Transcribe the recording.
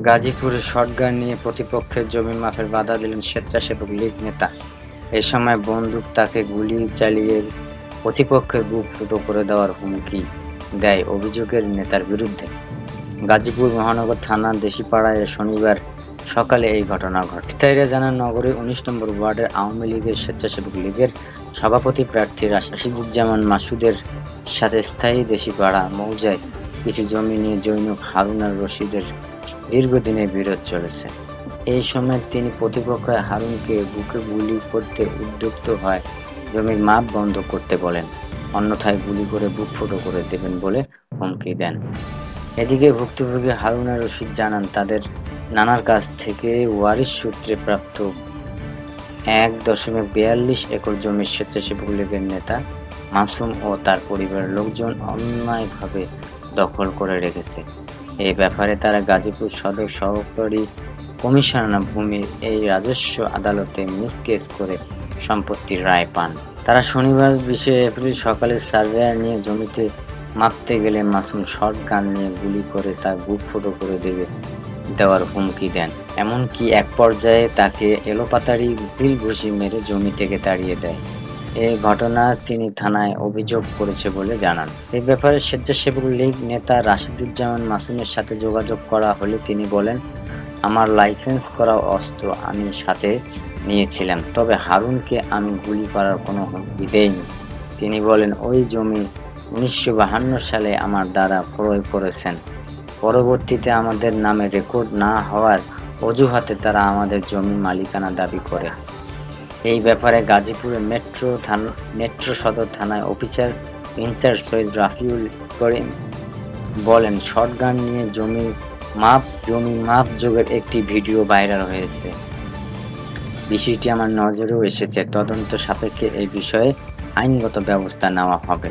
গাজীপুরে শটগান নিয়ে প্রতিপক্ষের জমি মাপের বাধা দিলেন স্বেচ্ছাসেবক লীগ নেতা। এ সময় বন্দুক তাকে গুলি চালিয়ে প্রতিপক্ষের বুক ফুটো করে দেওয়ার হুমকি দেয় অভিযোগের নেতার বিরুদ্ধে। গাজীপুর মহানগর থানার দেশিপাড়ায় শনিবার সকালে এই ঘটনা ঘটে। স্থায়ীরা জানান, নগরের ১৯ নম্বর ওয়ার্ডের আওয়ামী লীগের স্বেচ্ছাসেবক লীগের সভাপতি প্রার্থী রাশিদুজ্জামান মাসুদের সাথে স্থায়ী দেশিপাড়া মৌজায় কিছু জমি নিয়ে জৈনক হারুন আর রশিদের দীর্ঘদিনের বিরোধ চলেছে। এই সময় তিনি প্রতিপক্ষ হারুনকে বুকে গুলি করতে উদ্যুক্ত হয় জমির মাপ বন্ধ করতে বলেন, অন্যথায় গুলি করে বুক ফুটো করে দেবেন বলে হুমকি দেন। এদিকে ভুক্তভোগী হারুন আর রশিদ জানান, তাদের নানার কাছ থেকে ওয়ারিশ সূত্রে প্রাপ্ত ১.৪২ একর জমি স্বেচ্ছাসেবক লীগের নেতা মাসুম ও তার পরিবারের লোকজন অন্যায়ভাবে দখল করে রেখেছে। এই ব্যাপারে তারা গাজীপুর সদর সহকারী কমিশনার ভূমির এই রাজস্ব আদালতে মিস কেস করে সম্পত্তির রায় পান। তারা শনিবার ২০ এপ্রিল সকালে সার্ভেয়ার নিয়ে জমিতে মাপতে গেলে মাসুম শটগান নিয়ে গুলি করে তার বুক ফুটো করে দেওয়ার হুমকি দেন। এমনকি এক পর্যায়ে তাকে এলোপাতাড়ি ঢিল ঘুষি মেরে জমি থেকে তাড়িয়ে দেয়। এই ঘটনা তিনি থানায় অভিযোগ করেছে বলে জানান। এই ব্যাপারে স্বেচ্ছাসেবক লীগ নেতা রাশিদুজ্জামান মাসুমের সাথে যোগাযোগ করা হলে তিনি বলেন, আমার লাইসেন্স করা অস্ত্র আমি সাথে নিয়েছিলাম, তবে হারুনকে আমি গুলি করার কোনো হুমকি দেইনি। তিনি বলেন, ওই জমি ১৯৫২ সালে আমার দাদা ক্রয় করেছেন। পরবর্তীতে আমাদের নামে রেকর্ড না হওয়ার অজুহাতে তারা আমাদের জমির মালিকানা দাবি করে। এই ব্যাপারে গাজীপুরের মেট্রো সদর থানায় অফিসার ইনচার্জ সৈয়দ রাফিউল করিম বলেন, শটগান নিয়ে জমি মাপ যোগের একটি ভিডিও ভাইরাল হয়েছে। বিষয়টি আমার নজরেও এসেছে। তদন্ত সাপেক্ষে এই বিষয়ে আইনগত ব্যবস্থা নেওয়া হবে।